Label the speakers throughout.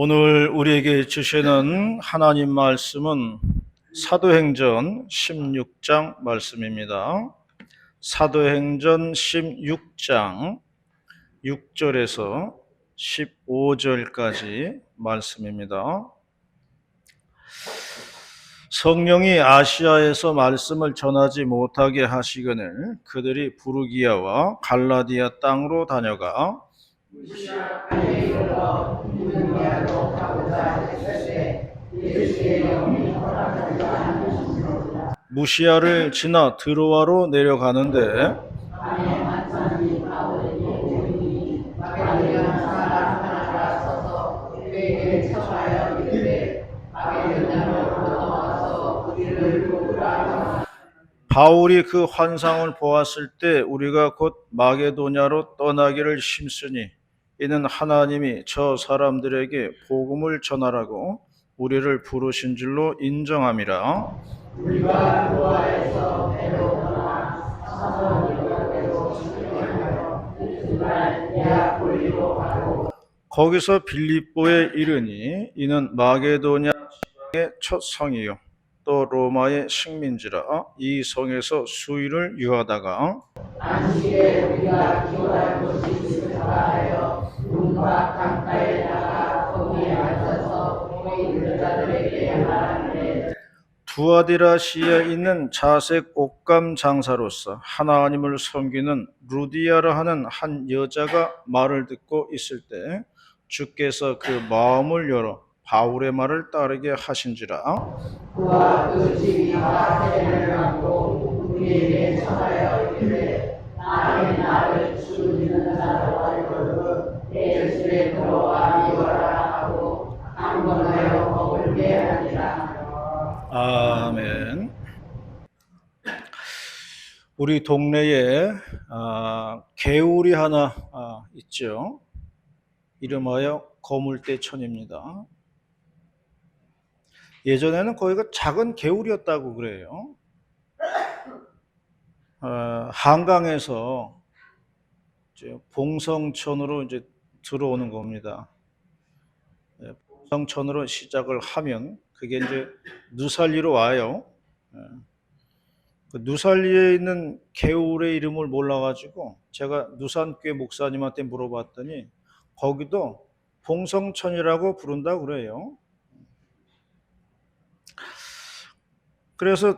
Speaker 1: 오늘 우리에게 주시는 하나님 말씀은 사도행전 16장 말씀입니다. 사도행전 16장 6절에서 15절까지 말씀입니다. 성령이 아시아에서 말씀을 전하지 못하게 하시거늘 그들이 부르기아와 갈라디아 땅으로 다녀가 무시아를 지나 드로아로 내려가는데 바울이 그 환상을 보았을 때 우리가 곧 마게도냐로 떠나기를 심쓰니 이는 하나님이 저 사람들에게 복음을 전하라고 우리를 부르신 줄로 인정함이라. 우리가 드로아에서 배로 떠나 사모니아로 니아폴리로 가고 거기서 빌립보에 이르니 이는 마게도냐 지방의 첫 성이요 또 로마의 식민지라. 이 성에서 수일을 유하다가 안식에 우리가 기도할 곳이 있을까 하여 문과 강가에 나가 거기에 앉아서 모인 여자들에게 말하는데 두아디라시에 있는 자색 옷감 장사로서 하나님을 섬기는 루디아라 하는 한 여자가 말을 듣고 있을 때 주께서 그 마음을 열어 바울의 말을 따르게 하신지라. 그와 그 집이 화제를 갖고 우리에게 전하여 이르되 나를 주 믿는 자라고 알거든 내 집에 들어와 이거라 하고 강권하여 먹을게 하니라. 아멘. 우리 동네에 개울이 하나 있죠. 이름하여 거물대천입니다. 예전에는 거기가 작은 개울이었다고 그래요. 한강에서 이제 봉성천으로 이제 들어오는 겁니다. 봉성천으로 시작을 하면 그게 이제 누살리로 와요. 그 누살리에 있는 개울의 이름을 몰라가지고 제가 누산교회 목사님한테 물어봤더니 거기도 봉성천이라고 부른다고 그래요. 그래서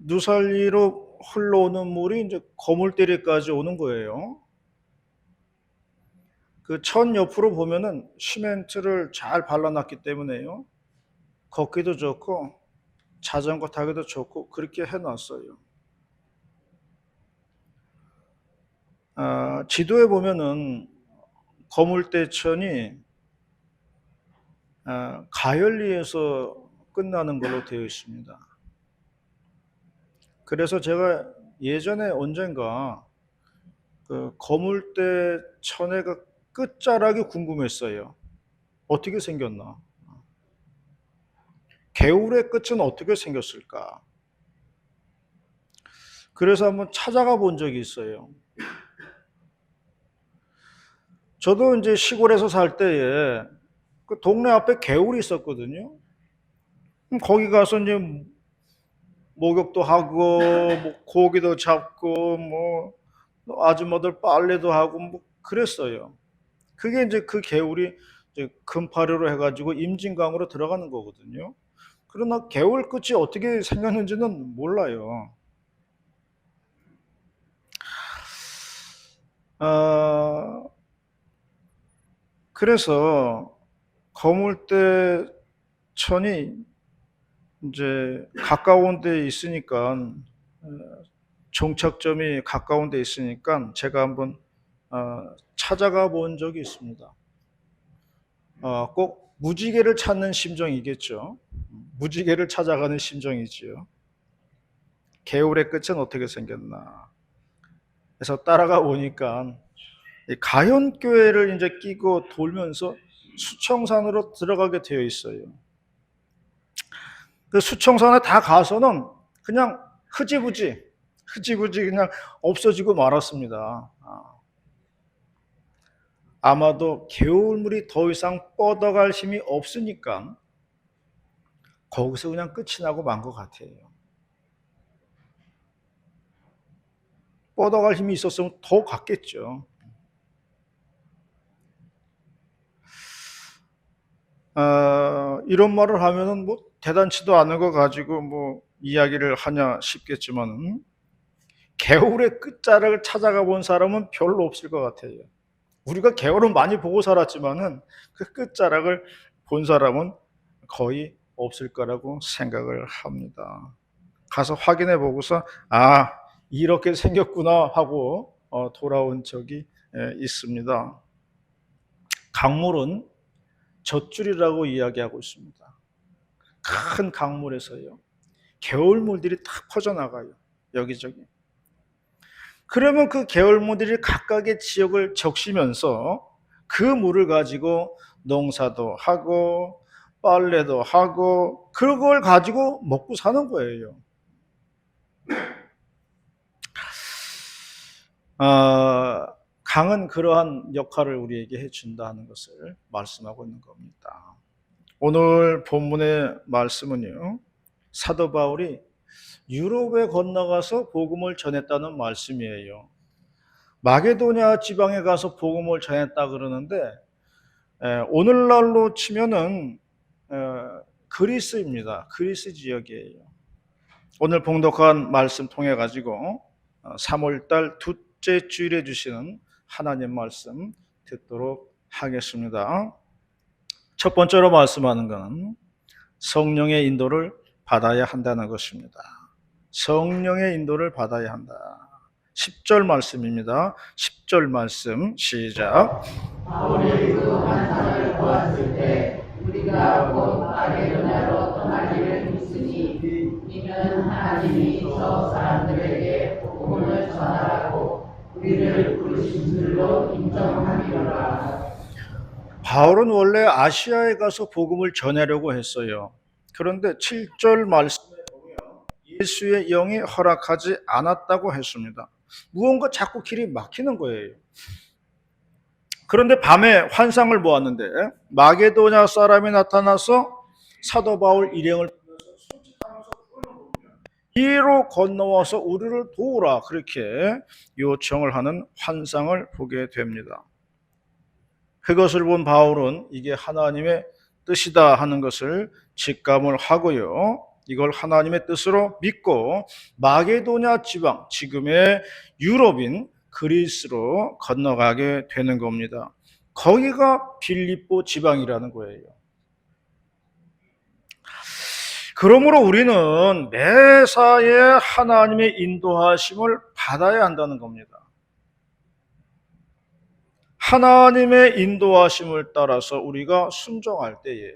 Speaker 1: 누살리로 흘러오는 물이 이제 거물대리까지 오는 거예요. 그 천 옆으로 보면은 시멘트를 잘 발라놨기 때문에요. 걷기도 좋고 자전거 타기도 좋고 그렇게 해놨어요. 지도에 보면은 거물대천이 가열리에서 끝나는 걸로 되어 있습니다. 그래서 제가 예전에 언젠가 그 거물대천의 그 끝자락이 궁금했어요. 어떻게 생겼나? 개울의 끝은 어떻게 생겼을까? 그래서 한번 찾아가 본 적이 있어요. 저도 이제 시골에서 살 때에 그 동네 앞에 개울이 있었거든요. 거기 가서 이제 목욕도 하고, 뭐 고기도 잡고, 뭐 아줌마들 빨래도 하고, 뭐 그랬어요. 그게 이제 그 개울이 이제 금파류로 해가지고 임진강으로 들어가는 거거든요. 그러나 개울 끝이 어떻게 생겼는지는 몰라요. 그래서 거물대천이 이제 가까운 데 있으니까 종착점이 가까운 데 있으니까 제가 한번 찾아가 본 적이 있습니다. 꼭 무지개를 찾는 심정이겠죠. 무지개를 찾아가는 심정이지요. 개울의 끝은 어떻게 생겼나. 그래서 따라가 보니까 가현교회를 이제 끼고 돌면서 수청산으로 들어가게 되어 있어요. 그 수청산에 다 가서는 그냥 흐지부지 그냥 없어지고 말았습니다. 아마도 개울물이 더 이상 뻗어갈 힘이 없으니까 거기서 그냥 끝이 나고 만 것 같아요. 뻗어갈 힘이 있었으면 더 갔겠죠. 이런 말을 하면은 뭐 대단치도 않은 거 가지고 뭐 이야기를 하냐 싶겠지만 개울의 끝자락을 찾아가 본 사람은 별로 없을 것 같아요. 우리가 개울은 많이 보고 살았지만은 그 끝자락을 본 사람은 거의 없을 거라고 생각을 합니다. 가서 확인해 보고서 아, 이렇게 생겼구나 하고 돌아온 적이 있습니다. 강물은 젖줄이라고 이야기하고 있습니다. 큰 강물에서요. 개울물들이 탁 퍼져나가요. 여기저기. 그러면 그 개울물들이 각각의 지역을 적시면서 그 물을 가지고 농사도 하고 빨래도 하고 그걸 가지고 먹고 사는 거예요. 아, 강은 그러한 역할을 우리에게 해준다는 것을 말씀하고 있는 겁니다. 오늘 본문의 말씀은요, 사도 바울이 유럽에 건너가서 복음을 전했다는 말씀이에요. 마게도냐 지방에 가서 복음을 전했다 그러는데 오늘날로 치면은 그리스입니다. 그리스 지역이에요. 오늘 봉독한 말씀 통해 가지고 3월달 둘째 주일에 주시는 하나님 말씀 듣도록 하겠습니다. 첫 번째로 말씀하는 것은 성령의 인도를 받아야 한다는 것입니다. 성령의 인도를 받아야 한다. 10절 말씀입니다. 10절 말씀 시작.
Speaker 2: 바울이 그 환상을 보았을 때 우리가 곧 마게도냐로 떠나기를 믿으니 이는 하나님이 저 사람들에게 복음을 전하라고 우리를 부르신 줄로 인정함이로라.
Speaker 1: 바울은 원래 아시아에 가서 복음을 전하려고 했어요. 그런데 7절 말씀에 보면 예수의 영이 허락하지 않았다고 했습니다. 무언가 자꾸 길이 막히는 거예요. 그런데 밤에 환상을 보았는데 마게도냐 사람이 나타나서 사도 바울 일행을 이로 건너와서 우리를 도우라 그렇게 요청을 하는 환상을 보게 됩니다. 그것을 본 바울은 이게 하나님의 뜻이다 하는 것을 직감을 하고요. 이걸 하나님의 뜻으로 믿고 마게도냐 지방, 지금의 유럽인 그리스로 건너가게 되는 겁니다. 거기가 빌립보 지방이라는 거예요. 그러므로 우리는 매사에 하나님의 인도하심을 받아야 한다는 겁니다. 하나님의 인도하심을 따라서 우리가 순종할 때에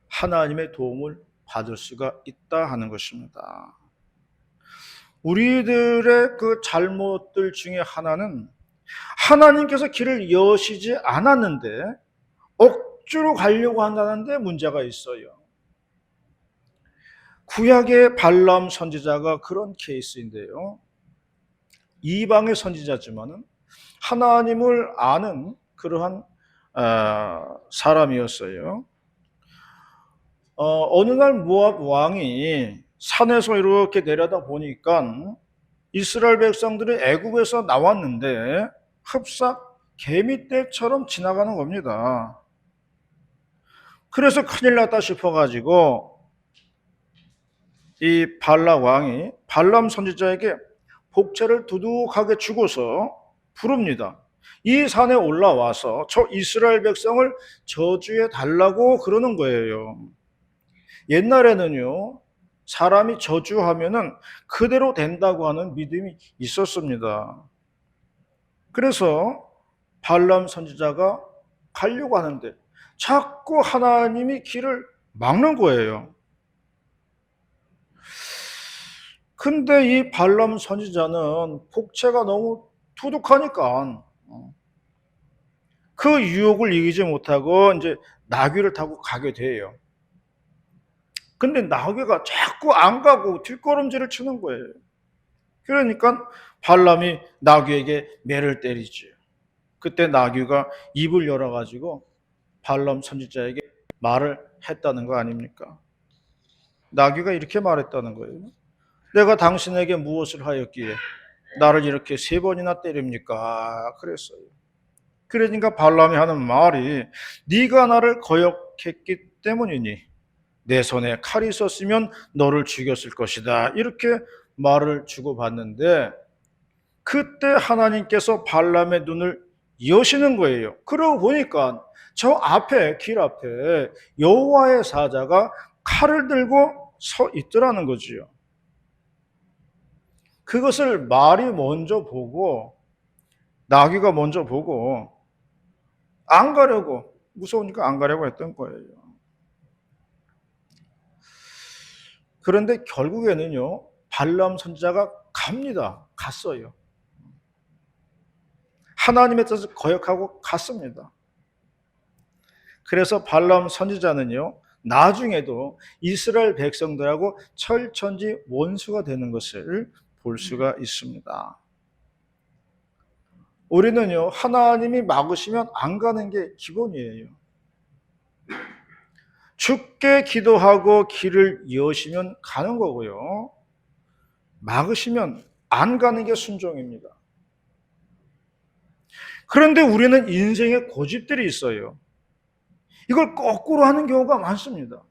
Speaker 1: 하나님의 도움을 받을 수가 있다 하는 것입니다. 우리들의 그 잘못들 중에 하나는 하나님께서 길을 여시지 않았는데 억지로 가려고 한다는 데 문제가 있어요. 구약의 발람 선지자가 그런 케이스인데요. 이방의 선지자지만은 하나님을 아는 그러한 사람이었어요. 어느 날 모압 왕이 산에서 이렇게 내려다 보니까 이스라엘 백성들이 애굽에서 나왔는데 흡사 개미떼처럼 지나가는 겁니다. 그래서 큰일 났다 싶어가지고 이 발락 왕이 발람 선지자에게 복채를 두둑하게 주고서 부릅니다. 이 산에 올라와서 저 이스라엘 백성을 저주해 달라고 그러는 거예요. 옛날에는요, 사람이 저주하면은 그대로 된다고 하는 믿음이 있었습니다. 그래서 발람 선지자가 가려고 하는데 자꾸 하나님이 길을 막는 거예요. 근데 이 발람 선지자는 복채가 너무 두둑하니까 그 유혹을 이기지 못하고 이제 나귀를 타고 가게 돼요. 근데 나귀가 자꾸 안 가고 뒷걸음질을 치는 거예요. 그러니까 발람이 나귀에게 매를 때리죠. 그때 나귀가 입을 열어가지고 발람 선지자에게 말을 했다는 거 아닙니까? 나귀가 이렇게 말했다는 거예요. 내가 당신에게 무엇을 하였기에 나를 이렇게 3번이나 때립니까? 그랬어요. 그러니까 발람이 하는 말이 네가 나를 거역했기 때문이니 내 손에 칼이 있었으면 너를 죽였을 것이다. 이렇게 말을 주고받는데 그때 하나님께서 발람의 눈을 여시는 거예요. 그러고 보니까 저 앞에 길 앞에 여호와의 사자가 칼을 들고 서 있더라는 거지요. 그것을 말이 먼저 보고 나귀가 먼저 보고 안 가려고 무서우니까 안 가려고 했던 거예요. 그런데 결국에는요 발람 선지자가 갑니다. 갔어요. 하나님의 뜻을 거역하고 갔습니다. 그래서 발람 선지자는요 나중에도 이스라엘 백성들하고 철천지 원수가 되는 것을 볼 수가 있습니다. 우리는요 하나님이 막으시면 안 가는 게 기본이에요. 주께 기도하고 길을 여시면 가는 거고요. 막으시면 안 가는 게 순종입니다. 그런데 우리는 인생에 고집들이 있어요. 이걸 거꾸로 하는 경우가 많습니다.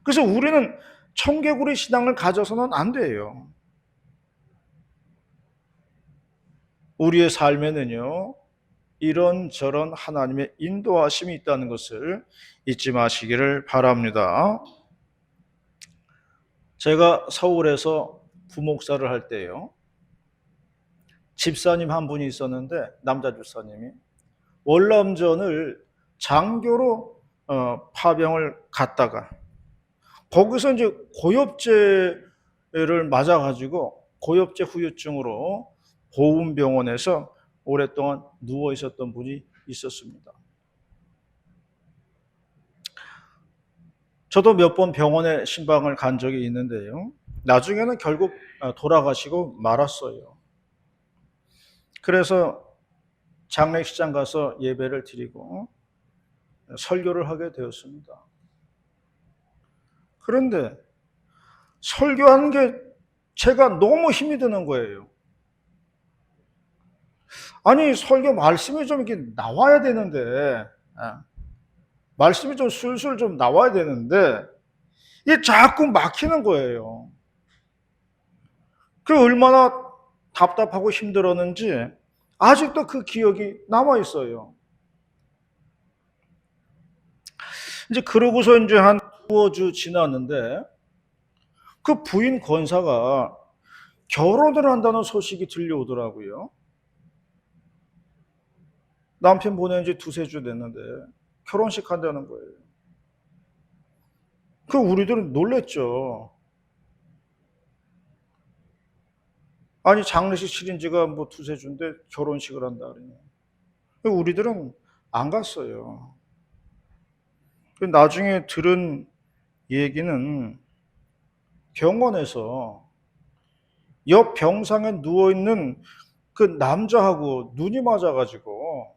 Speaker 1: 그래서 우리는 청개구리 신앙을 가져서는 안 돼요. 우리의 삶에는요, 이런저런 하나님의 인도하심이 있다는 것을 잊지 마시기를 바랍니다. 제가 서울에서 부목사를 할 때요, 집사님 한 분이 있었는데, 남자 집사님이 월남전을 장교로 파병을 갔다가 거기서 이제 고엽제를 맞아가지고 고엽제 후유증으로 보훈병원에서 오랫동안 누워 있었던 분이 있었습니다. 저도 몇 번 병원에 신방을 간 적이 있는데요. 나중에는 결국 돌아가시고 말았어요. 그래서 장례식장 가서 예배를 드리고 설교를 하게 되었습니다. 그런데 설교하는 게 제가 너무 힘이 드는 거예요. 아니 설교 말씀이 좀 이렇게 나와야 되는데 말씀이 좀 술술 좀 나와야 되는데 이게 자꾸 막히는 거예요. 그 얼마나 답답하고 힘들었는지 아직도 그 기억이 남아 있어요. 이제 그러고서 이제 한 두어 주 지났는데 그 부인 권사가 결혼을 한다는 소식이 들려오더라고요. 남편 보낸 지 2-3주 됐는데 결혼식 한다는 거예요. 그 우리들은 놀랬죠. 아니 장례식 치른 지가 뭐 2-3주인데 결혼식을 한다 그러니. 우리들은 안 갔어요. 나중에 들은 얘기는 병원에서 옆 병상에 누워있는 그 남자하고 눈이 맞아가지고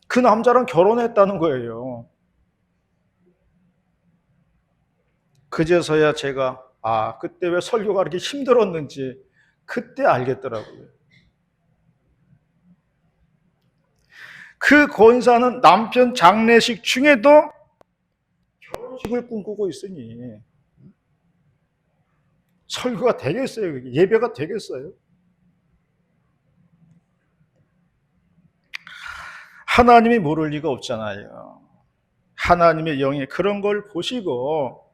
Speaker 1: 그 남자랑 결혼했다는 거예요. 그제서야 제가 그때 왜 설교가 그렇게 힘들었는지 그때 알겠더라고요. 그 권사는 남편 장례식 중에도 결혼식을 꿈꾸고 있으니 설교가 되겠어요? 예배가 되겠어요? 하나님이 모를 리가 없잖아요. 하나님의 영이 그런 걸 보시고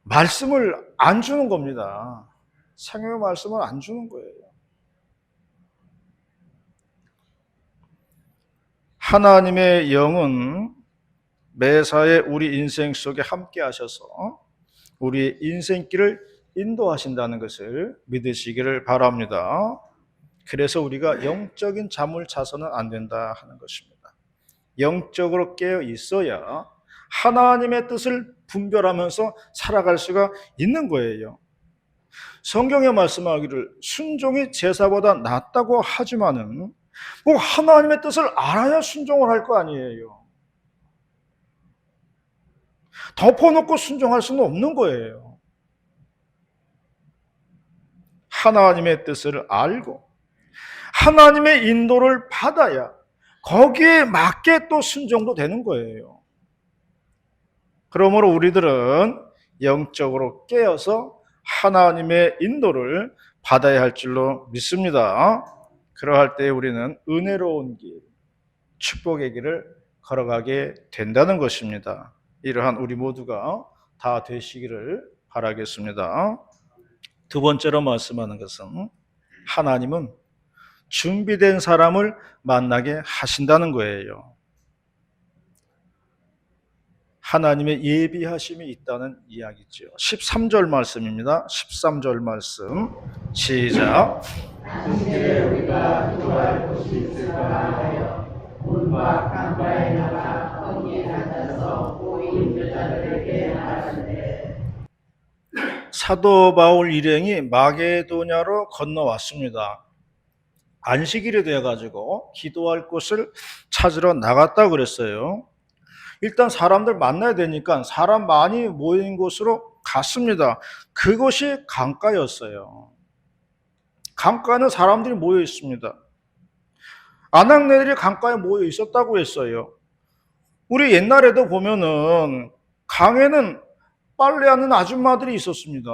Speaker 1: 말씀을 안 주는 겁니다. 생명의 말씀을 안 주는 거예요. 하나님의 영은 매사에 우리 인생 속에 함께 하셔서 우리의 인생길을 인도하신다는 것을 믿으시기를 바랍니다. 그래서 우리가 영적인 잠을 자서는 안 된다 하는 것입니다. 영적으로 깨어 있어야 하나님의 뜻을 분별하면서 살아갈 수가 있는 거예요. 성경에 말씀하기를 순종이 제사보다 낫다고 하지만은 뭐 하나님의 뜻을 알아야 순종을 할 거 아니에요. 덮어놓고 순종할 수는 없는 거예요. 하나님의 뜻을 알고 하나님의 인도를 받아야 거기에 맞게 또 순종도 되는 거예요. 그러므로 우리들은 영적으로 깨어서 하나님의 인도를 받아야 할 줄로 믿습니다. 그러할 때 우리는 은혜로운 길, 축복의 길을 걸어가게 된다는 것입니다. 이러한 우리 모두가 다 되시기를 바라겠습니다. 두 번째로 말씀하는 것은 하나님은 준비된 사람을 만나게 하신다는 거예요. 하나님의 예비하심이 있다는 이야기죠. 13절 말씀입니다. 13절 말씀 시작.
Speaker 2: 당신에게 우리가 기도할 곳이 있을까 하여 문과 강가에 나가 거기에 앉아서 고인 여자들에게 말하는데
Speaker 1: 사도 바울 일행이 마게도냐로 건너왔습니다. 안식일이 되어가지고 기도할 곳을 찾으러 나갔다 그랬어요. 일단 사람들 만나야 되니까 사람 많이 모인 곳으로 갔습니다. 그곳이 강가였어요. 강가는 사람들이 모여 있습니다. 아낙네들이 강가에 모여 있었다고 했어요. 우리 옛날에도 보면은 강에는 빨래하는 아줌마들이 있었습니다.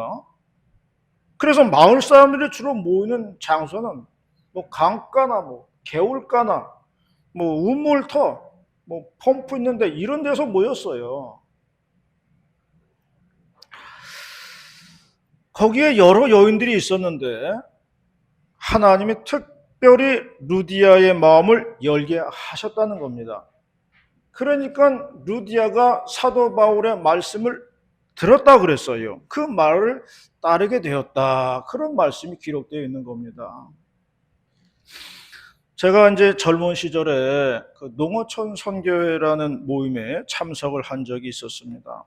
Speaker 1: 그래서 마을 사람들이 주로 모이는 장소는 뭐 강가나 뭐 개울가나 뭐 우물터 뭐 펌프 있는데 이런 데서 모였어요. 거기에 여러 여인들이 있었는데 하나님이 특별히 루디아의 마음을 열게 하셨다는 겁니다. 그러니까 루디아가 사도 바울의 말씀을 들었다 그랬어요. 그 말을 따르게 되었다. 그런 말씀이 기록되어 있는 겁니다. 제가 이제 젊은 시절에 그 농어촌 선교회라는 모임에 참석을 한 적이 있었습니다.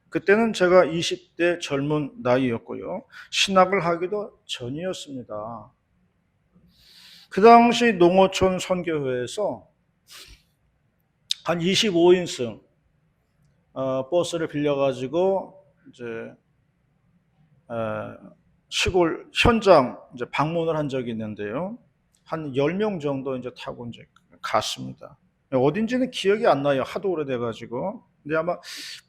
Speaker 1: 그때는 제가 20대 젊은 나이였고요. 신학을 하기도 전이었습니다. 그 당시 농어촌 선교회에서 한 25인승 버스를 빌려가지고 이제 시골 현장 이제 방문을 한 적이 있는데요. 한 10명 정도 이제 타고 이제 갔습니다. 어딘지는 기억이 안 나요. 하도 오래돼가지고. 근데 아마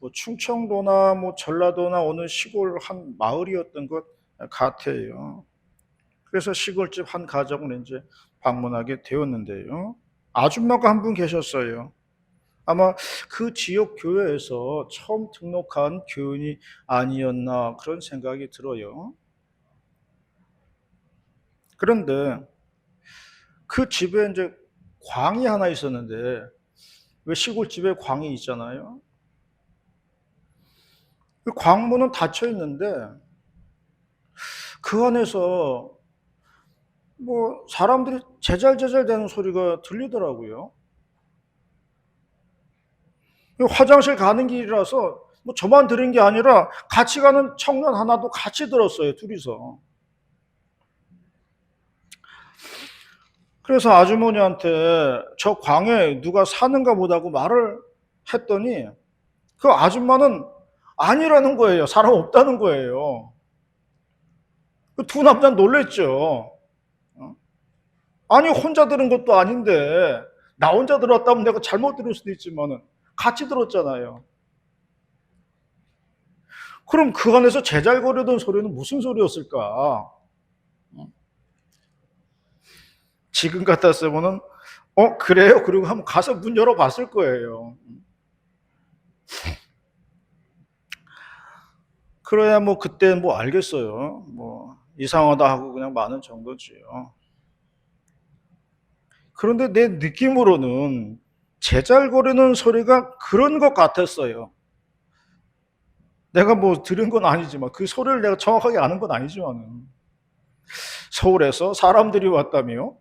Speaker 1: 뭐 충청도나 뭐 전라도나 어느 시골 한 마을이었던 것 같아요. 그래서 시골집 한 가정을 이제 방문하게 되었는데요. 아줌마가 한 분 계셨어요. 아마 그 지역 교회에서 처음 등록한 교인이 아니었나 그런 생각이 들어요. 그런데 그 집에 이제 광이 하나 있었는데 왜 시골집에 광이 있잖아요. 그 광문은 닫혀 있는데 그 안에서 뭐 사람들이 제잘제잘 되는 소리가 들리더라고요. 화장실 가는 길이라서 뭐 저만 들은 게 아니라 같이 가는 청년 하나도 같이 들었어요. 둘이서. 그래서 아주머니한테 저 광에 누가 사는가 보다고 말을 했더니 그 아줌마는 아니라는 거예요. 사람 없다는 거예요. 그 두 남자는 놀랬죠. 아니 혼자 들은 것도 아닌데 나 혼자 들었다면 내가 잘못 들을 수도 있지만은 같이 들었잖아요. 그럼 그 안에서 제잘거리던 소리는 무슨 소리였을까? 지금 같았으면은 그래요? 그리고 한번 가서 문 열어봤을 거예요. 그래야 뭐 그때 뭐 알겠어요. 뭐 이상하다 하고 그냥 마는 정도지요. 그런데 내 느낌으로는 제잘거리는 소리가 그런 것 같았어요. 내가 뭐 들은 건 아니지만 그 소리를 내가 정확하게 아는 건 아니지만은 서울에서 사람들이 왔다며?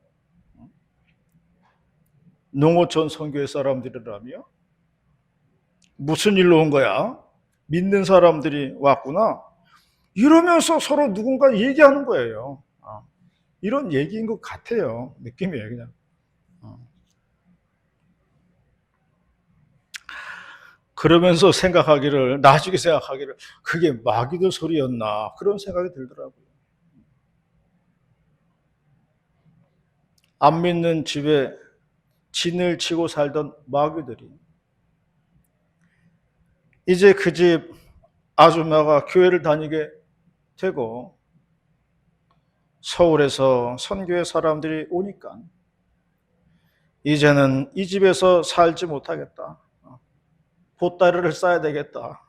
Speaker 1: 농어촌 선교회 사람들이라며? 무슨 일로 온 거야? 믿는 사람들이 왔구나. 이러면서 서로 누군가 얘기하는 거예요. 이런 얘기인 것 같아요. 느낌이에요, 그냥. 그러면서 나중에 생각하기를, 그게 마귀들 소리였나, 그런 생각이 들더라고요. 안 믿는 집에 진을 치고 살던 마귀들이 이제 그 집 아줌마가 교회를 다니게 되고 서울에서 선교회 사람들이 오니까 이제는 이 집에서 살지 못하겠다. 보따리를 싸야 되겠다.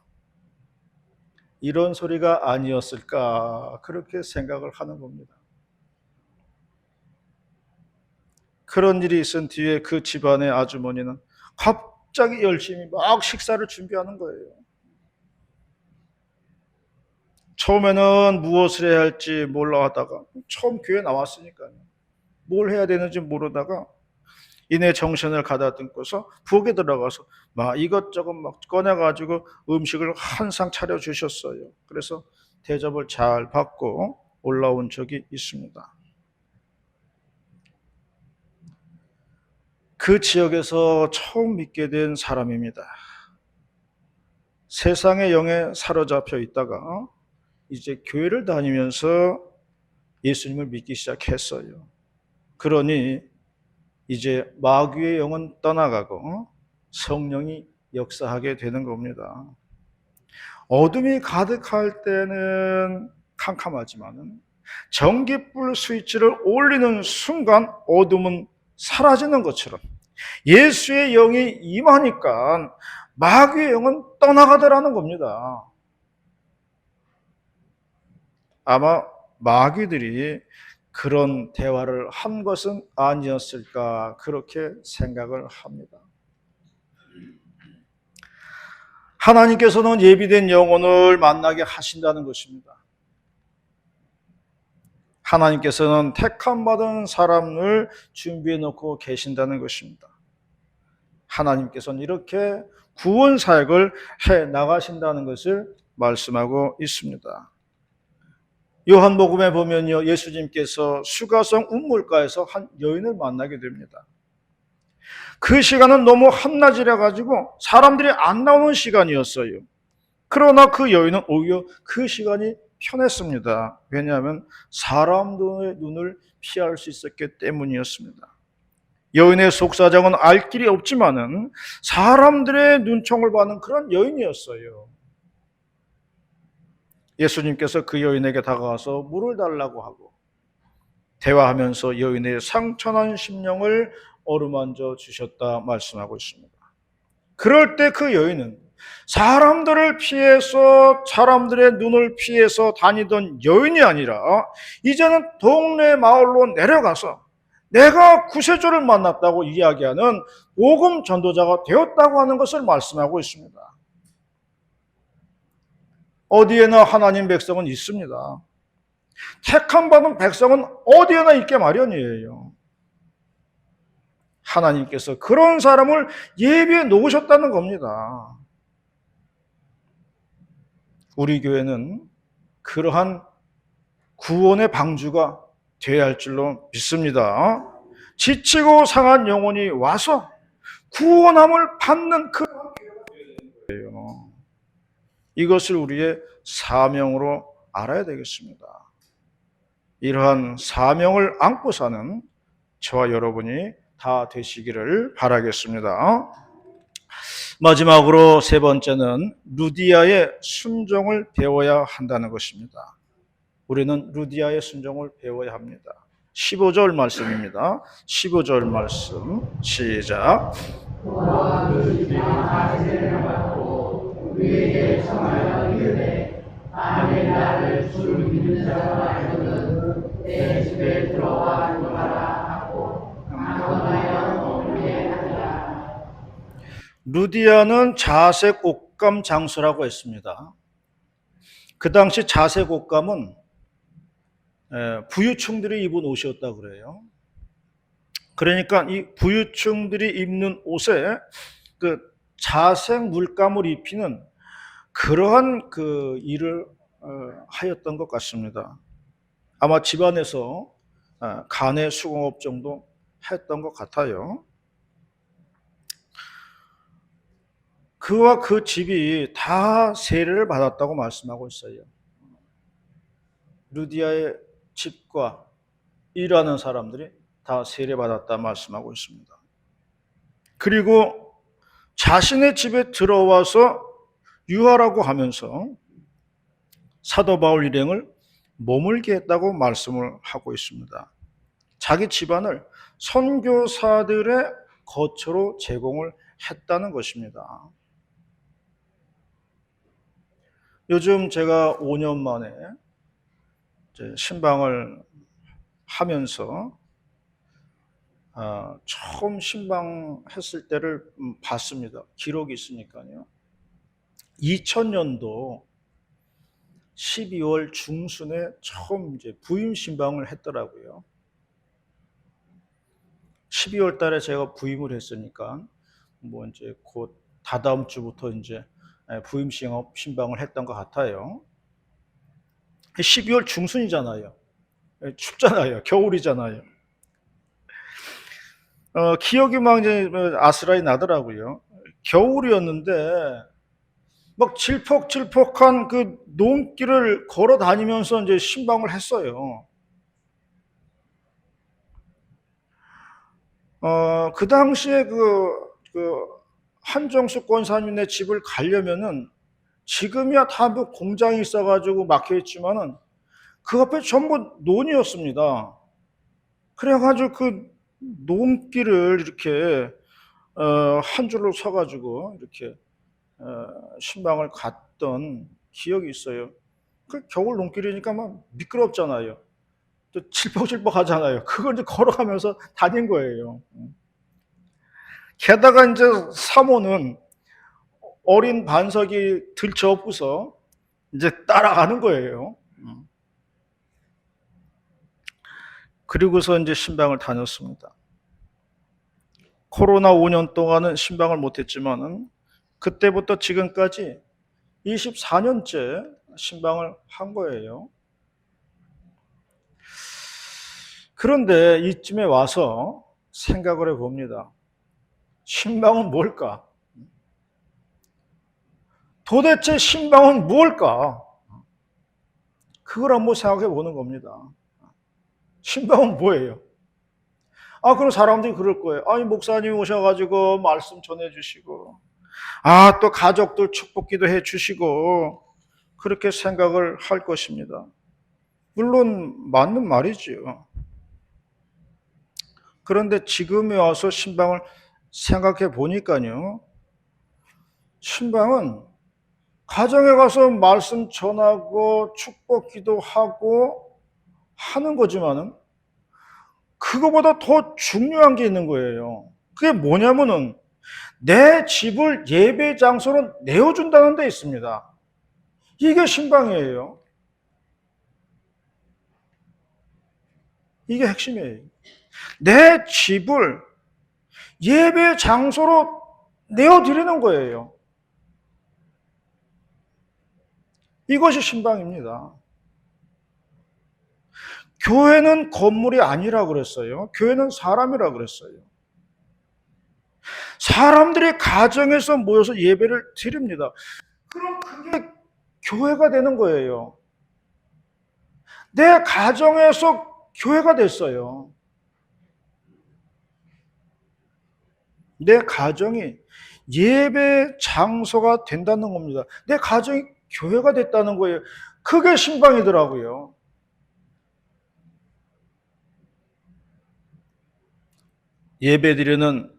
Speaker 1: 이런 소리가 아니었을까, 그렇게 생각을 하는 겁니다. 그런 일이 있은 뒤에 그 집안의 아주머니는 갑자기 열심히 막 식사를 준비하는 거예요. 처음에는 무엇을 해야 할지 몰라 하다가, 처음 교회 나왔으니까요, 뭘 해야 되는지 모르다가 이내 정신을 가다듬고서 부엌에 들어가서 막 이것저것 막 꺼내가지고 음식을 한 상 차려주셨어요. 그래서 대접을 잘 받고 올라온 적이 있습니다. 그 지역에서 처음 믿게 된 사람입니다. 세상의 영에 사로잡혀 있다가 이제 교회를 다니면서 예수님을 믿기 시작했어요. 그러니 이제 마귀의 영은 떠나가고 성령이 역사하게 되는 겁니다. 어둠이 가득할 때는 캄캄하지만 전기불 스위치를 올리는 순간 어둠은 사라지는 것처럼 예수의 영이 임하니까 마귀의 영은 떠나가더라는 겁니다. 아마 마귀들이 그런 대화를 한 것은 아니었을까, 그렇게 생각을 합니다. 하나님께서는 예비된 영혼을 만나게 하신다는 것입니다. 하나님께서는 택함 받은 사람을 준비해 놓고 계신다는 것입니다. 하나님께서는 이렇게 구원 사역을 해 나가신다는 것을 말씀하고 있습니다. 요한복음에 보면요, 예수님께서 수가성 운물가에서 한 여인을 만나게 됩니다. 그 시간은 너무 한낮이라 가지고 사람들이 안 나오는 시간이었어요. 그러나 그 여인은 오히려 그 시간이 편했습니다. 왜냐하면 사람들의 눈을 피할 수 있었기 때문이었습니다. 여인의 속사정은 알 길이 없지만은 사람들의 눈총을 받는 그런 여인이었어요. 예수님께서 그 여인에게 다가와서 물을 달라고 하고 대화하면서 여인의 상처난 심령을 어루만져 주셨다 말씀하고 있습니다. 그럴 때 그 여인은 사람들을 피해서, 사람들의 눈을 피해서 다니던 여인이 아니라 이제는 동네 마을로 내려가서 내가 구세주를 만났다고 이야기하는 복음 전도자가 되었다고 하는 것을 말씀하고 있습니다. 어디에나 하나님 백성은 있습니다. 택함 받은 백성은 어디에나 있게 마련이에요. 하나님께서 그런 사람을 예비해 놓으셨다는 겁니다. 우리 교회는 그러한 구원의 방주가 되어야 할 줄로 믿습니다. 지치고 상한 영혼이 와서 구원함을 받는 그 교회예요. 이것을 우리의 사명으로 알아야 되겠습니다. 이러한 사명을 안고 사는 저와 여러분이 다 되시기를 바라겠습니다. 마지막으로 세 번째는 루디아의 순종을 배워야 한다는 것입니다. 우리는 루디아의 순종을 배워야 합니다. 15절 말씀입니다. 15절 말씀 시작.
Speaker 2: 너와 그 집에 하세를 받고 우리에게 청하여 이르되 만일 나를 주 믿는 자로 알거든 내 집에 들어와 놀아라 하고 강권하여 머물게 하리라.
Speaker 1: 루디아는 자색 옷감 장소라고 했습니다. 그 당시 자색 옷감은 부유층들이 입은 옷이었다고 그래요. 그러니까 이 부유층들이 입는 옷에 그 자색 물감을 입히는 그러한 그 일을 하였던 것 같습니다. 아마 집안에서 간의 수공업 정도 했던 것 같아요. 그와 그 집이 다 세례를 받았다고 말씀하고 있어요. 루디아의 집과 일하는 사람들이 다 세례 받았다 말씀하고 있습니다. 그리고 자신의 집에 들어와서 유하라고 하면서 사도 바울 일행을 머물게 했다고 말씀을 하고 있습니다. 자기 집안을 선교사들의 거처로 제공을 했다는 것입니다. 요즘 제가 5년 만에 신방을 하면서 처음 신방했을 때를 봤습니다. 기록이 있으니까요. 2000년도 12월 중순에 처음 이제 부임 신방을 했더라고요. 12월 달에 제가 부임을 했으니까 뭐 이제 곧 다다음 주부터 이제 부임 신방을 했던 것 같아요. 12월 중순이잖아요. 춥잖아요. 겨울이잖아요. 기억이 막 이제 아스라이 나더라고요. 겨울이었는데 막 질퍽질퍽한 그 논길을 걸어 다니면서 이제 신방을 했어요. 그 당시에 그 한정숙 권사님네 집을 가려면은 지금이야 다 뭐 공장이 있어가지고 막혀 있지만은 그 앞에 전부 논이었습니다. 그래가지고 그 논길을 이렇게 한 줄로 서가지고 이렇게 신방을 갔던 기억이 있어요. 그 겨울 논길이니까 막 미끄럽잖아요. 또 질퍽질퍽하잖아요. 그걸 이제 걸어가면서 다닌 거예요. 게다가 이제 사모는 어린 반석이 들쳐업고서 이제 따라가는 거예요. 그리고서 이제 신방을 다녔습니다. 코로나 5년 동안은 신방을 못했지만은 그때부터 지금까지 24년째 신방을 한 거예요. 그런데 이쯤에 와서 생각을 해봅니다. 신방은 뭘까? 도대체 신방은 뭘까? 그걸 한번 생각해 보는 겁니다. 신방은 뭐예요? 그럼 사람들이 그럴 거예요. 아니, 목사님이 오셔가지고 말씀 전해주시고, 또 가족들 축복기도 해주시고, 그렇게 생각을 할 것입니다. 물론, 맞는 말이지요. 그런데 지금에 와서 신방을 생각해 보니까요, 신방은 가정에 가서 말씀 전하고 축복 기도하고 하는 거지만은 그거보다 더 중요한 게 있는 거예요. 그게 뭐냐면은 내 집을 예배 장소로 내어준다는 데 있습니다. 이게 신방이에요. 이게 핵심이에요. 내 집을 예배 장소로 내어드리는 거예요. 이것이 신방입니다. 교회는 건물이 아니라 그랬어요. 교회는 사람이라 그랬어요. 사람들이 가정에서 모여서 예배를 드립니다. 그럼 그게 교회가 되는 거예요. 내 가정에서 교회가 됐어요. 내 가정이 예배 장소가 된다는 겁니다. 내 가정이 교회가 됐다는 거예요. 그게 신방이더라고요. 예배드리는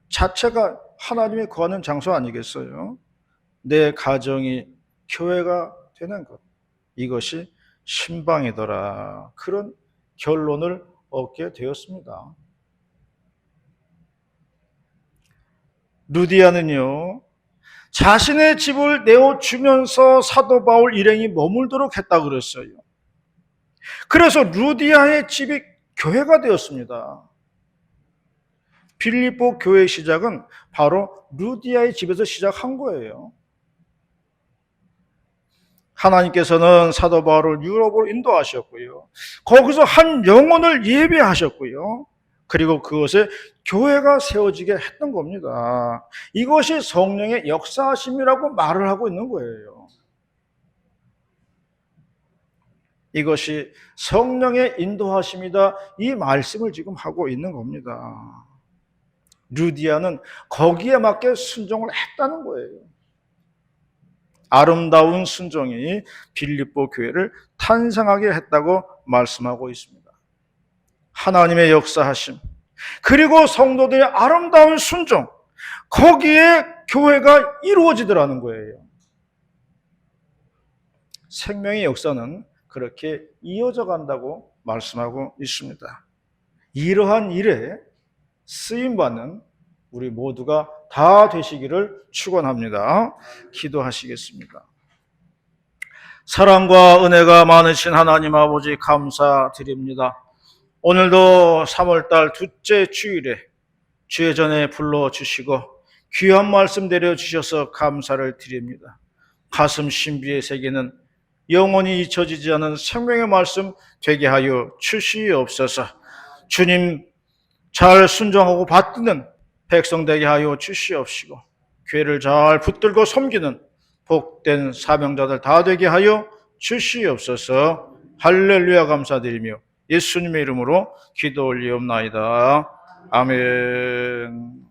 Speaker 1: 자체가 하나님이 거하는 장소 아니겠어요? 내 가정이 교회가 되는 것. 이것이 신방이더라. 그런 결론을 얻게 되었습니다. 루디아는요, 자신의 집을 내어주면서 사도 바울 일행이 머물도록 했다고 그랬어요. 그래서 루디아의 집이 교회가 되었습니다. 빌립보 교회의 시작은 바로 루디아의 집에서 시작한 거예요. 하나님께서는 사도 바울을 유럽으로 인도하셨고요. 거기서 한 영혼을 예배하셨고요. 그리고 그것에 교회가 세워지게 했던 겁니다. 이것이 성령의 역사하심이라고 말을 하고 있는 거예요. 이것이 성령의 인도하심이다. 이 말씀을 지금 하고 있는 겁니다. 루디아는 거기에 맞게 순종을 했다는 거예요. 아름다운 순종이 빌립보 교회를 탄생하게 했다고 말씀하고 있습니다. 하나님의 역사하심, 그리고 성도들의 아름다운 순종, 거기에 교회가 이루어지더라는 거예요. 생명의 역사는 그렇게 이어져 간다고 말씀하고 있습니다. 이러한 일에 쓰임받는 우리 모두가 다 되시기를 축원합니다. 기도하시겠습니다. 사랑과 은혜가 많으신 하나님 아버지 감사드립니다. 오늘도 3월달 둘째 주일에 주의 전에 불러주시고 귀한 말씀 내려주셔서 감사를 드립니다. 가슴 신비의 세계는 영원히 잊혀지지 않은 생명의 말씀 되게 하여 주시옵소서. 주님 잘 순종하고 받드는 백성 되게 하여 주시옵시고 교회를 잘 붙들고 섬기는 복된 사명자들 다 되게 하여 주시옵소서. 할렐루야 감사드리며 예수님의 이름으로 기도 올리옵나이다. 아멘.